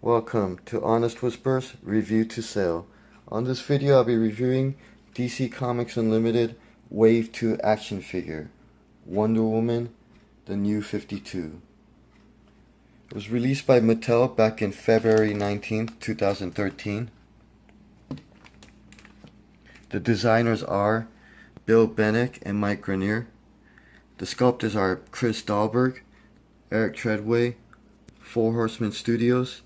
Welcome to Honest Whispers Review to Sale. On this video I'll be reviewing DC Comics Unlimited Wave 2 action figure, Wonder Woman, the New 52. It was released by Mattel back in February 19th, 2013. The designers are Bill Benecke and Mike Guarniere. The sculptors are Dahlberg, Eric Treadway, Horsemen Studios,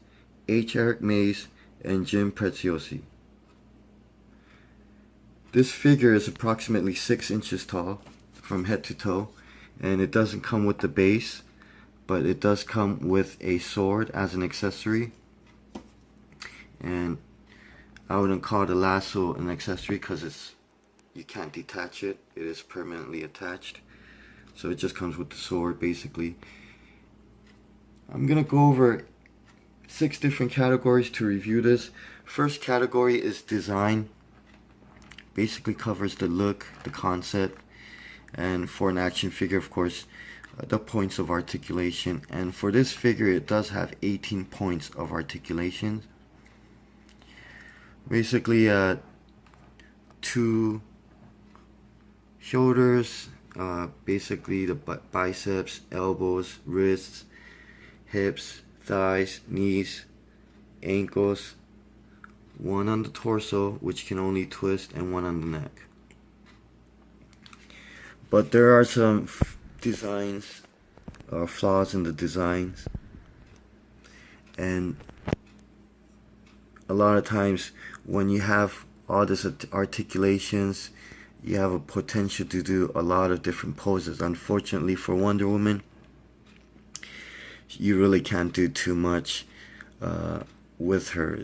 Eric Mayse, and Jim Preziosi. This figure is approximately 6 inches tall from head to toe, and it doesn't come with the base, but it does come with a sword as an accessory. And I wouldn't call the lasso an accessory because you can't detach it. It is permanently attached. So it just comes with the sword basically. I'm gonna go over 6 different categories to review this. First category is design. Basically covers the look, the concept, and for an action figure, of course, the points of articulation. And for this figure, it does have 18 points of articulation. Basically, 2 shoulders, basically the biceps, elbows, wrists, hips, thighs, knees, ankles, 1 on the torso, which can only twist, and 1 on the neck. But there are some designs, flaws in the designs, and a lot of times when you have all this articulations, you have a potential to do a lot of different poses. Unfortunately for Wonder Woman, you really can't do too much with her.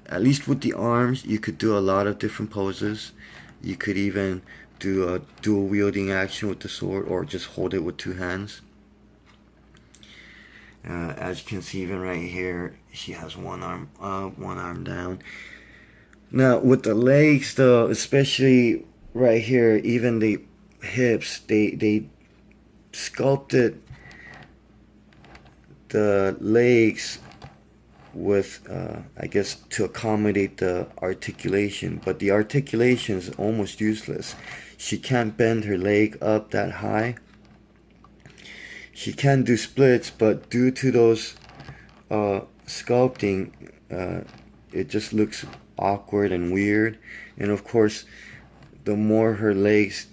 At least with the arms, you could do a lot of different poses. You could even do a dual wielding action with the sword, or just hold it with 2 hands. As you can see, even right here, she has 1 arm up, 1 arm down. Now with the legs though, especially right here, even the hips, they sculpted the legs with I guess to accommodate the articulation, but the articulation is almost useless. She can't bend her leg up that high. She can do splits, but due to those sculpting, it just looks awkward and weird. And of course, the more her legs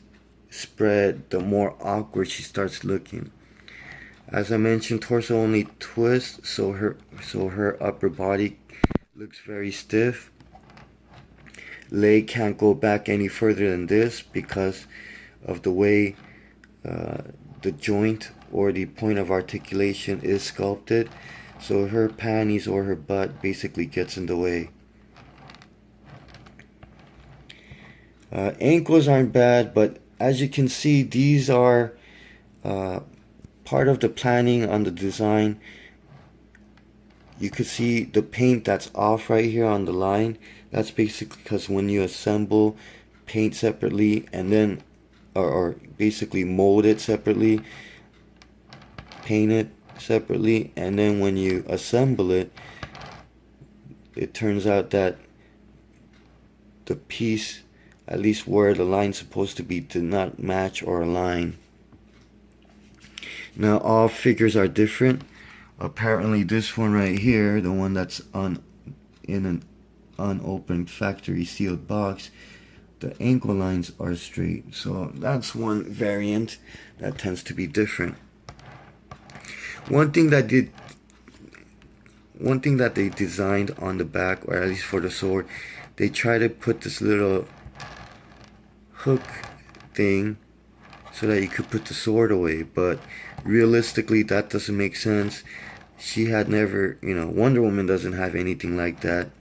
spread, the more awkward she starts looking. As I mentioned, torso only twists, so her upper body looks very stiff. Leg can't go back any further than this because of the way the joint or the point of articulation is sculpted. So her panties or her butt basically gets in the way. Ankles aren't bad, but as you can see, these are part of the planning on the design. You could see the paint that's off right here on the line. That's basically because when you assemble paint separately and then or basically mold it separately, paint it separately, and then when you assemble it, it turns out that the piece, at least where the line's supposed to be, did not match or align. Now all figures are different. Apparently this one right here, the one that's in an unopened factory sealed box, the ankle lines are straight. So that's one variant that tends to be different. One thing that they designed on the back, or at least for the sword, they try to put this little hook thing so that you could put the sword away, but realistically that doesn't make sense. She had never, Wonder Woman doesn't have anything like that.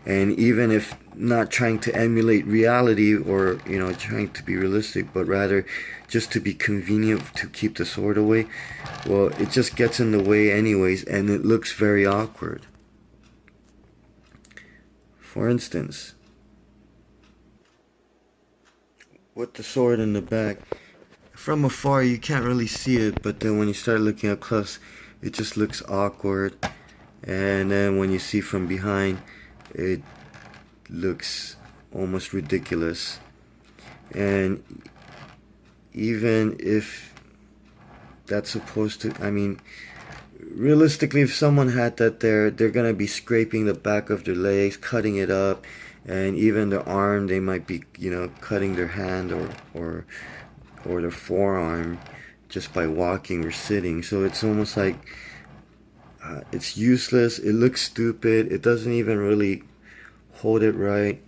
And even if not trying to emulate reality or trying to be realistic, but rather just to be convenient to keep the sword away, well, it just gets in the way anyways, and it looks very awkward. For instance, with the sword in the back, from afar you can't really see it, but then when you start looking up close, it just looks awkward. and then when you see from behind, it looks almost ridiculous. And even if that's supposed to, I mean, realistically, if someone had that there, they're gonna be scraping the back of their legs, cutting it up, and even their arm, they might be, you know, cutting their hand or their forearm just by walking or sitting. So it's almost like it's useless. It looks stupid. It doesn't even really hold it right.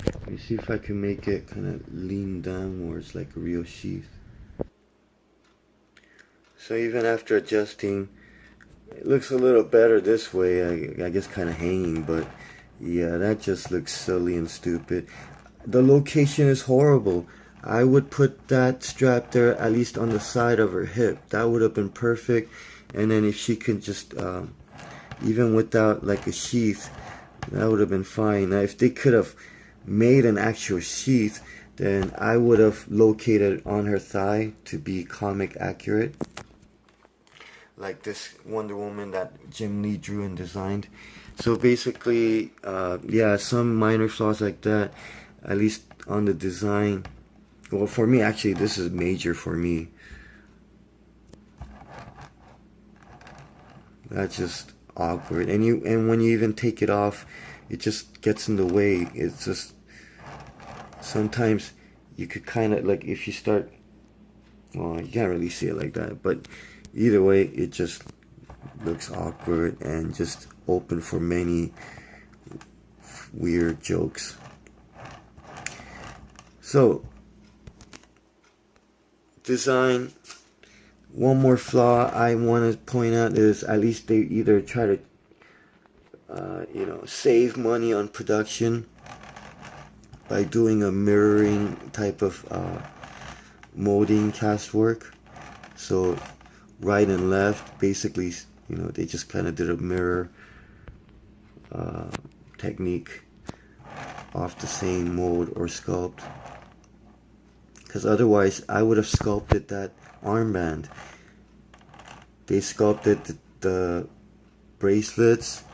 Let me see if I can make it kind of lean downwards like a real sheath. So even after adjusting, it looks a little better this way. I guess kind of hanging, but yeah, that just looks silly and stupid. The location is horrible. I would put that strap there at least on the side of her hip. That would have been perfect. And then if she could just, even without like a sheath, that would have been fine. Now if they could have made an actual sheath, then I would have located on her thigh to be comic accurate. Like this Wonder Woman that Jim Lee drew and designed. So basically, yeah, some minor flaws like that, at least on the design. Well, for me, actually, this is major for me. That's just awkward. And when you even take it off, it just gets in the way. It's just, sometimes you could kind of, like, if you start, well, you can't really see it like that, but either way, it just looks awkward and just open for many weird jokes. So, design. One more flaw I want to point out is at least they either try to, you know, save money on production by doing a mirroring type of molding cast work. So right and left, basically, you know, they just kind of did a mirror technique off the same mold or sculpt. Because otherwise, I would have sculpted that armband. They sculpted the bracelets.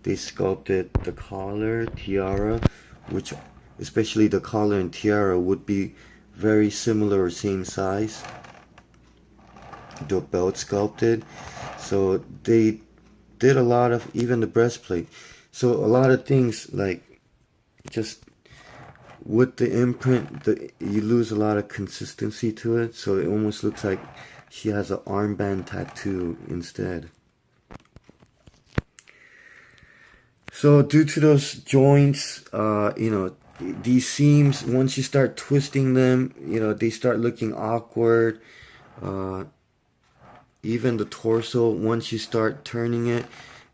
They sculpted the collar, tiara, which, especially the collar and tiara, would be very similar or same size. The belt sculpted. So they did a lot of, even the breastplate. So a lot of things, like, just with the imprint, you lose a lot of consistency to it. So it almost looks like she has an armband tattoo instead. So due to those joints, you know, these seams, once you start twisting them, you know, they start looking awkward. Even the torso, once you start turning it,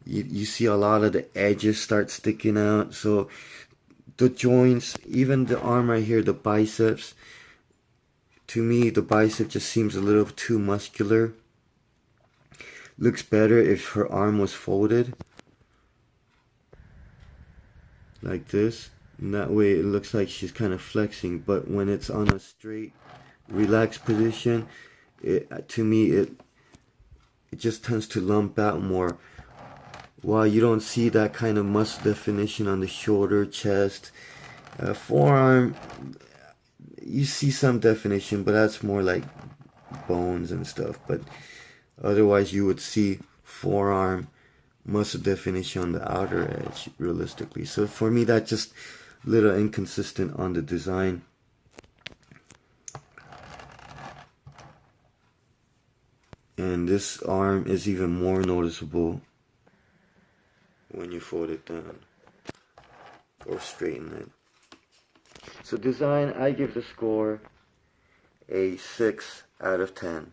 you see a lot of the edges start sticking out. So the joints, even the arm right here, the biceps, to me the bicep just seems a little too muscular. Looks better if her arm was folded like this, and that way it looks like she's kind of flexing. But when it's on a straight relaxed position, to me it just tends to lump out more. While you don't see that kind of muscle definition on the shoulder, chest, forearm, you see some definition, but that's more like bones and stuff. But otherwise you would see forearm muscle definition on the outer edge, realistically. So for me, that's just a little inconsistent on the design. And this arm is even more noticeable when you fold it down or straighten it. So design, I give the score a 6 out of 10.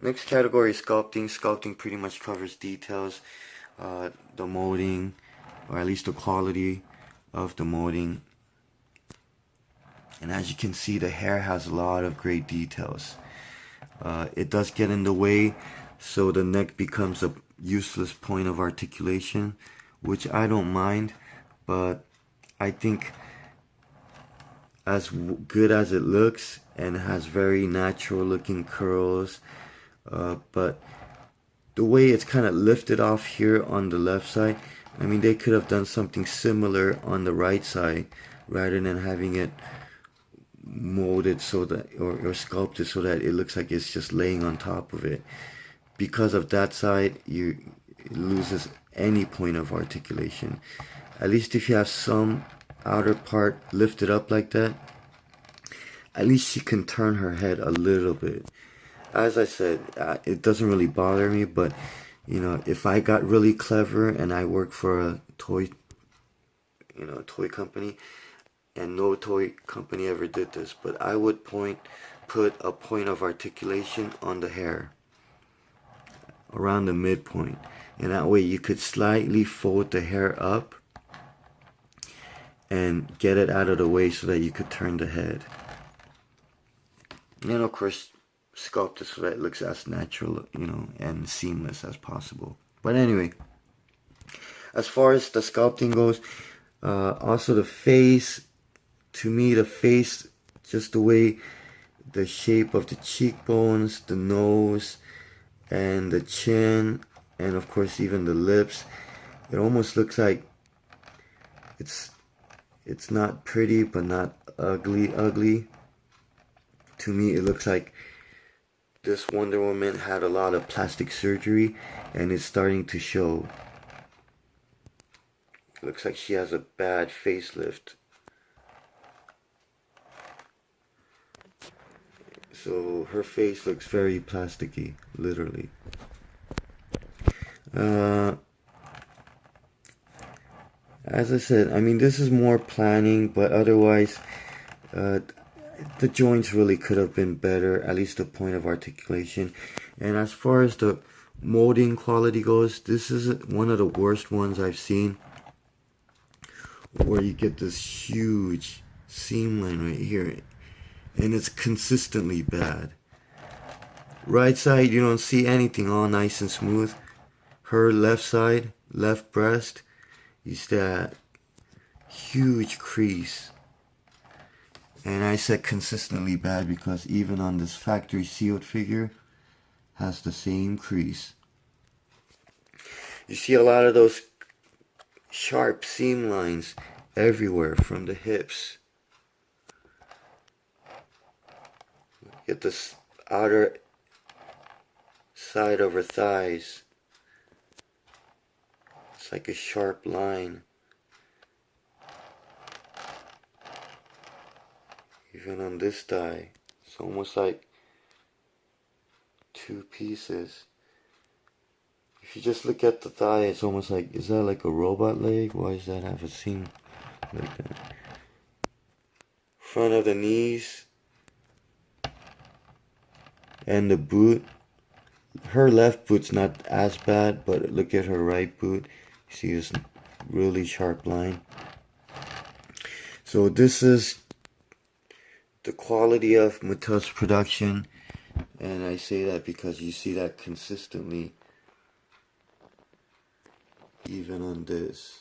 Next category is sculpting. Sculpting pretty much covers details, the molding, or at least the quality of the molding. And as you can see, the hair has a lot of great details. It does get in the way, so the neck becomes a useless point of articulation, which I don't mind, but I think as good as it looks and has very natural looking curls, But the way it's kind of lifted off here on the left side, I mean, they could have done something similar on the right side rather than having it molded so that, or sculpted so that it looks like it's just laying on top of it. Because of that side, it loses any point of articulation. At least if you have some outer part lifted up like that, at least she can turn her head a little bit. As I said, it doesn't really bother me, but you know, if I got really clever and I work for a toy company, and no toy company ever did this, but I would put a point of articulation on the hair around the midpoint, and that way you could slightly fold the hair up and get it out of the way so that you could turn the head. And of course, sculpt it so that it looks as natural, you know, and seamless as possible. But anyway, as far as the sculpting goes, also the face, to me the face, just the way the shape of the cheekbones, the nose, and the chin, and of course even the lips, it almost looks like it's not pretty but not ugly. To me it looks like this Wonder Woman had a lot of plastic surgery and it's starting to show. It looks like she has a bad facelift. So her face looks very plasticky, literally. As I said, I mean, this is more planning, but otherwise, the joints really could have been better, at least the point of articulation. And as far as the molding quality goes, this is one of the worst ones I've seen, where you get this huge seam line right here, and it's consistently bad. Right side, you don't see anything, all nice and smooth. Her left side, left breast, you see that huge crease. And I said consistently bad because even on this factory sealed figure has the same crease. You see a lot of those sharp seam lines everywhere from the hips. Get this outer side of her thighs. It's like a sharp line. Even on this thigh, it's almost like two pieces. If you just look at the thigh, it's almost like, is that like a robot leg? Why does that have a seam like that? Front of the knees and the boot. Her left boot's not as bad, but look at her right boot. You see this really sharp line. So this is the quality of Mattel's production, and I say that because you see that consistently even on this.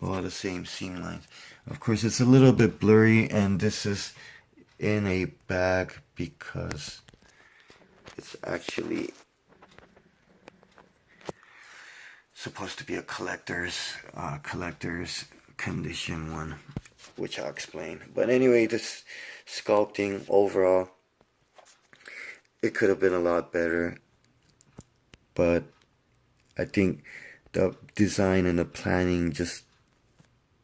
All the same seam lines. Of course it's a little bit blurry, and this is in a bag because it's actually supposed to be a collector's condition one, which I'll explain. But anyway, this sculpting overall, it could have been a lot better, but I think the design and the planning just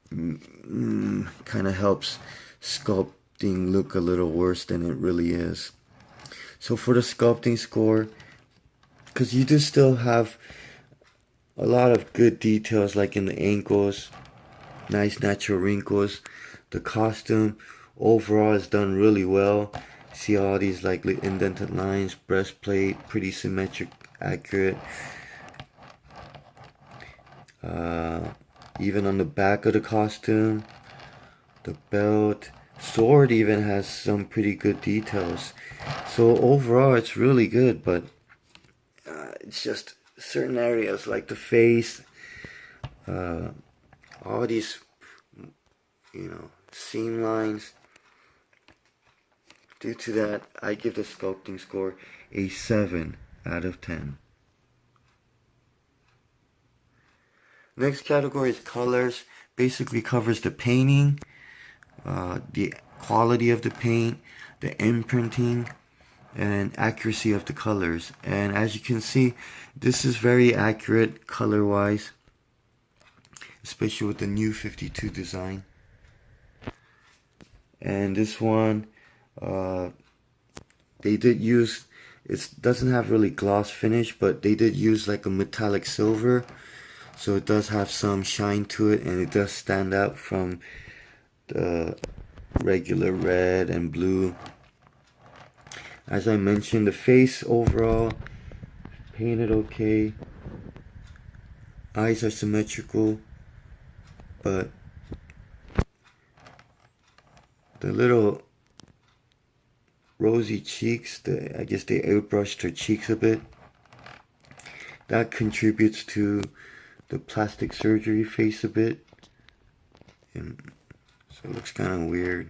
kind of helps sculpting look a little worse than it really is. So for the sculpting score, because you do still have a lot of good details, like in the ankles, nice natural wrinkles. The costume overall is done really well. See all these like indented lines, breastplate, pretty symmetric, accurate. Even on the back of the costume, the belt, sword even has some pretty good details. So overall it's really good, but it's just certain areas like the face, all these, you know, seam lines, Due to that, I give the sculpting score a 7 out of 10. Next category is colors. Basically covers the painting, the quality of the paint, the imprinting, and accuracy of the colors. And as you can see, this is very accurate color wise, especially with the new 52 design. And this one, they did use, it doesn't have really gloss finish, but they did use like a metallic silver, so it does have some shine to it, and it does stand out from the regular red and blue. As I mentioned, the face overall painted okay, eyes are symmetrical, but the little rosy cheeks, I guess they airbrushed her cheeks a bit. That contributes to the plastic surgery face a bit, and so it looks kind of weird.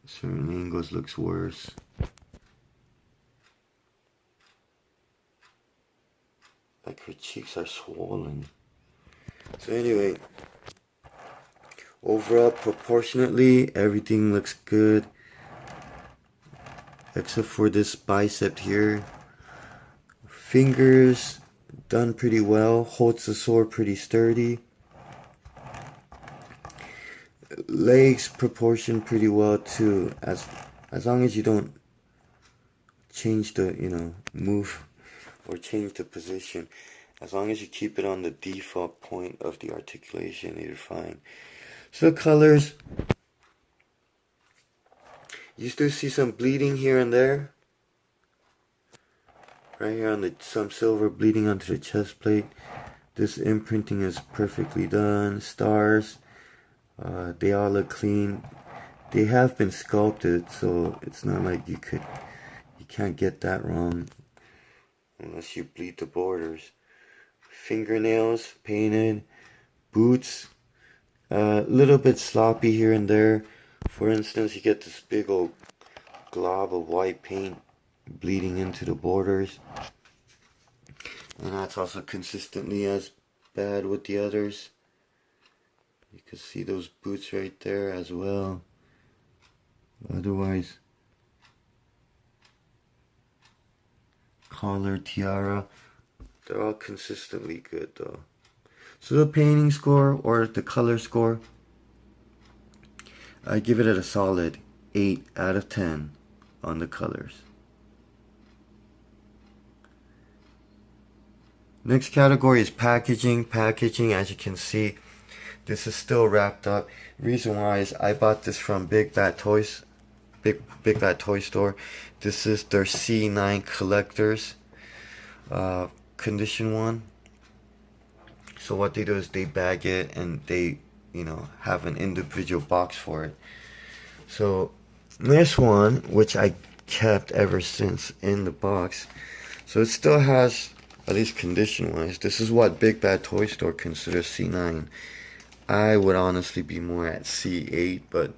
Certain angles looks worse. Like her cheeks are swollen. So anyway, overall, proportionately, everything looks good, except for this bicep here. Fingers done pretty well, holds the sword pretty sturdy. Legs proportioned pretty well too, as long as you don't change the, move or change the position. As long as you keep it on the default point of the articulation, you're fine. So colors, you still see some bleeding here and there. Right here on some silver bleeding onto the chest plate. This imprinting is perfectly done. Stars, they all look clean. They have been sculpted, so it's not like you can't get that wrong unless you bleed the borders. Fingernails painted. Boots, a little bit sloppy here and there. For instance, you get this big old glob of white paint bleeding into the borders, and that's also consistently as bad with the others. You can see those boots right there as well. Otherwise, collar, tiara, they're all consistently good though. So the painting score, or the color score, I give it a solid 8 out of 10 on the colors. Next category is packaging. Packaging, as you can see, this is still wrapped up. Reason why is I bought this from Big Bad Toy Store. This is their C9 collectors condition one. So what they do is they bag it and they, have an individual box for it. So this one, which I kept ever since in the box, so it still has, at least condition wise, this is what Big Bad Toy Store considers C9. I would honestly be more at C8, but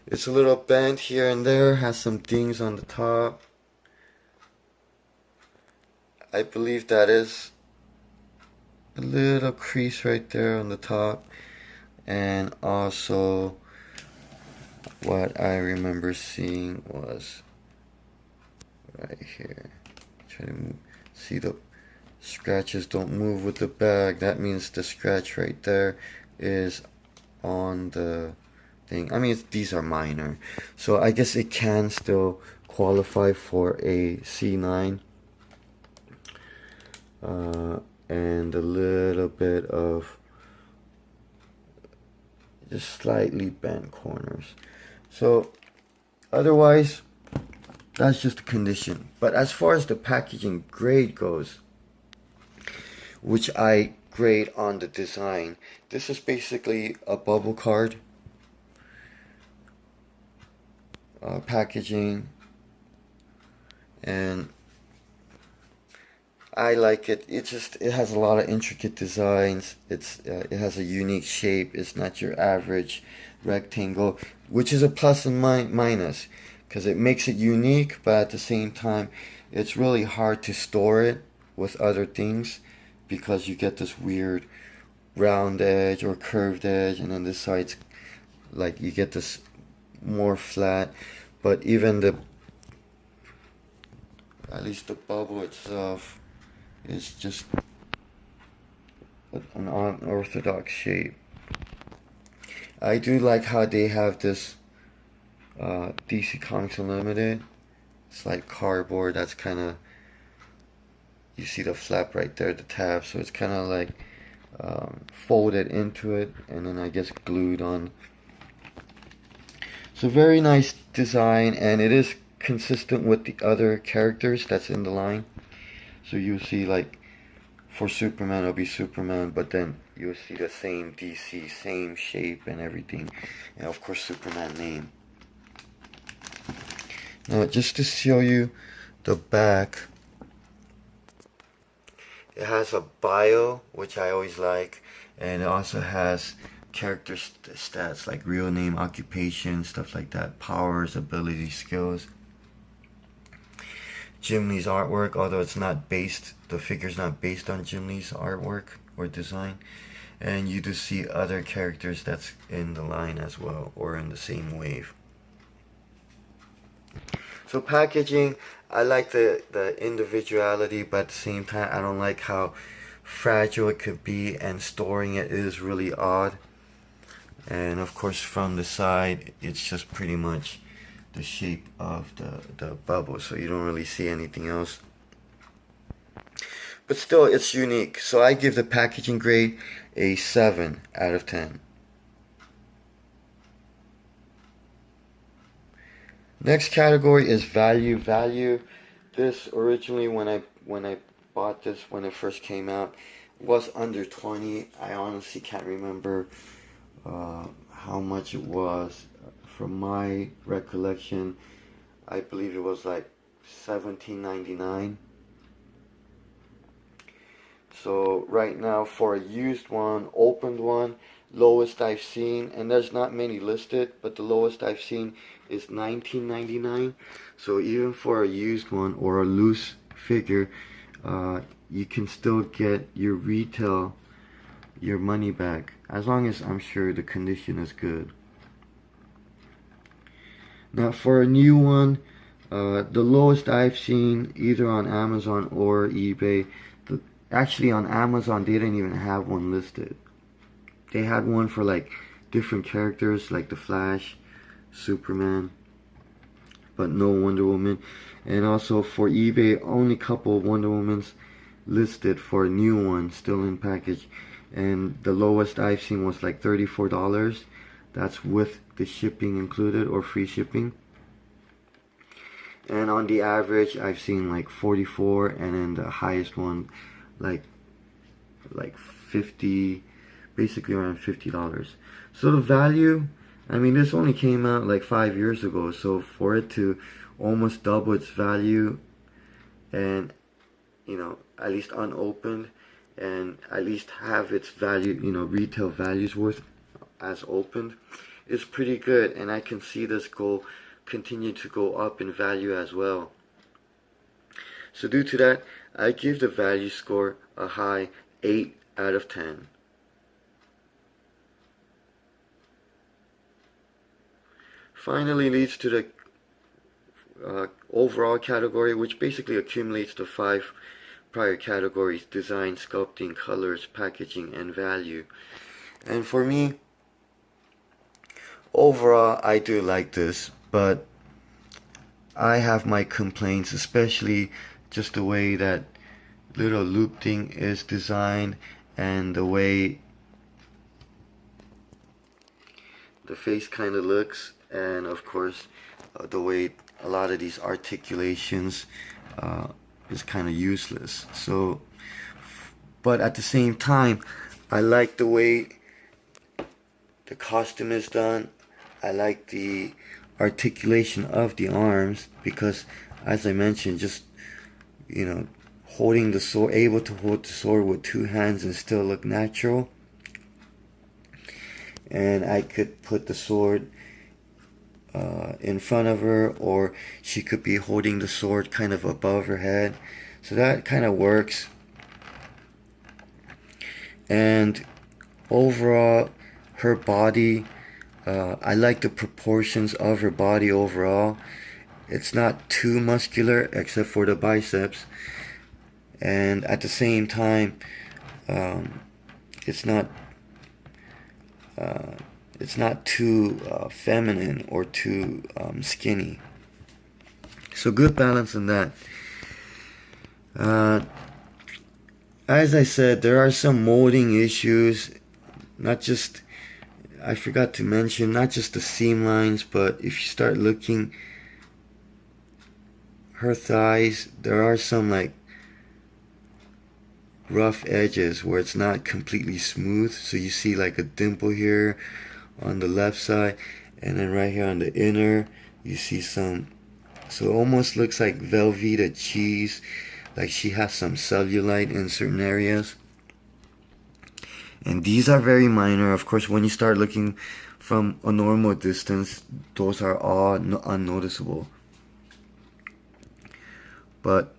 it's a little bent here and there, has some dings on the top. I believe that is a little crease right there on the top, and also what I remember seeing was right here. Try to see the scratches don't move with the bag. That means the scratch right there is on the thing. I mean, these are minor, so I guess it can still qualify for a C9. And a little bit of just slightly bent corners. So otherwise, that's just the condition. But as far as the packaging grade goes, which I grade on the design, this is basically a bubble card packaging, and I like it. It has a lot of intricate designs. It has a unique shape. It's not your average rectangle, which is a plus and minus, because it makes it unique, but at the same time it's really hard to store it with other things, because you get this weird round edge or curved edge, and then this side's like you get this more flat. But even at least the bubble itself is just an unorthodox shape. I do like how they have this DC Comics Unlimited. It's like cardboard. That's kind of, you see the flap right there, the tab. So it's kind of like folded into it, and then I guess glued on. So very nice design, and it is consistent with the other characters that's in the line. So you'll see, like, for Superman it'll be Superman, but then you'll see the same DC, same shape and everything, and of course Superman name. Now just to show you the back, it has a bio, which I always like, and it also has character stats like real name, occupation, stuff like that, powers, abilities, skills. Jim Lee's artwork, although it's not based, the figure's not based on Jim Lee's artwork or design. And you do see other characters that's in the line as well, or in the same wave. So packaging, I like the individuality, but at the same time I don't like how fragile it could be, and storing it is really odd. And of course from the side it's just pretty much the shape of the bubble, so you don't really see anything else. But still, it's unique. So I give the packaging grade a 7 out of 10. Next category is value. Value. This originally, when I bought this, when it first came out, was under 20. I honestly can't remember how much it was. From my recollection, I believe it was like $17.99. So right now, for a used one, opened one, lowest I've seen, and there's not many listed, but the lowest I've seen is $19.99. So even for a used one or a loose figure, you can still get your retail, your money back, as long as I'm sure the condition is good. Now for a new one, the lowest I've seen either on Amazon or eBay, actually on Amazon they didn't even have one listed. They had one for like different characters like the Flash, Superman, but no Wonder Woman. And also for eBay, only a couple of Wonder Womans listed for a new one still in package. And the lowest I've seen was like $34. That's with the shipping included, or free shipping. And on the average I've seen like 44, and then the highest one like 50, basically around $50. So the value, I mean, this only came out like 5 years ago, so for it to almost double its value, and you know, at least unopened, and at least have its value, you know, retail values worth as opened, is pretty good. And I can see this continue to go up in value as well. So due to that, I give the value score a high 8 out of 10. Finally leads to the overall category, which basically accumulates the 5 prior categories: design, sculpting, colors, packaging, and value. And for me, overall, I do like this, but I have my complaints, especially just the way that little loop thing is designed, and the way the face kind of looks, and of course the way a lot of these articulations is kind of useless. So, but at the same time, I like the way the costume is done. I like the articulation of the arms, because as I mentioned, just, you know, holding the sword, able to hold the sword with two hands and still look natural. And I could put the sword in front of her, or she could be holding the sword kind of above her head. So that kind of works. And overall, her body, I like the proportions of her body overall. It's not too muscular except for the biceps, and at the same time, it's not too feminine or too skinny. So good balance in that. As I said, there are some molding issues. Not just, I forgot to mention, not just the seam lines, but if you start looking, her thighs, there are some like rough edges where it's not completely smooth. So you see like a dimple here on the left side, and then right here on the inner you see some, so it almost looks like Velveeta cheese, like she has some cellulite in certain areas. And these are very minor. Of course, when you start looking from a normal distance, those are all unnoticeable. But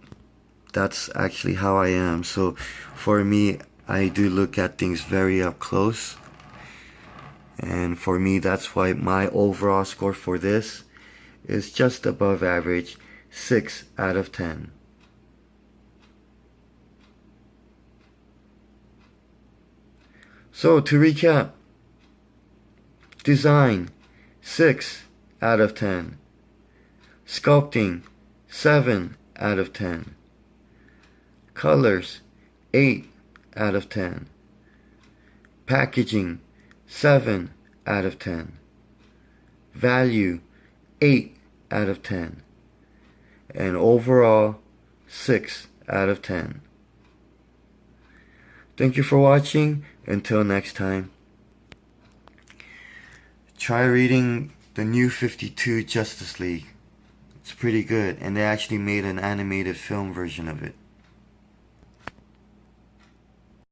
that's actually how I am. So for me, I do look at things very up close. And for me, that's why my overall score for this is just above average, 6 out of 10. So to recap, design, 6 out of 10. Sculpting, 7 out of 10. Colors, 8 out of 10. Packaging, 7 out of 10. Value, 8 out of 10. And overall, 6 out of 10. Thank you for watching. Until next time. Try reading the New 52 Justice League. It's pretty good, and they actually made an animated film version of it.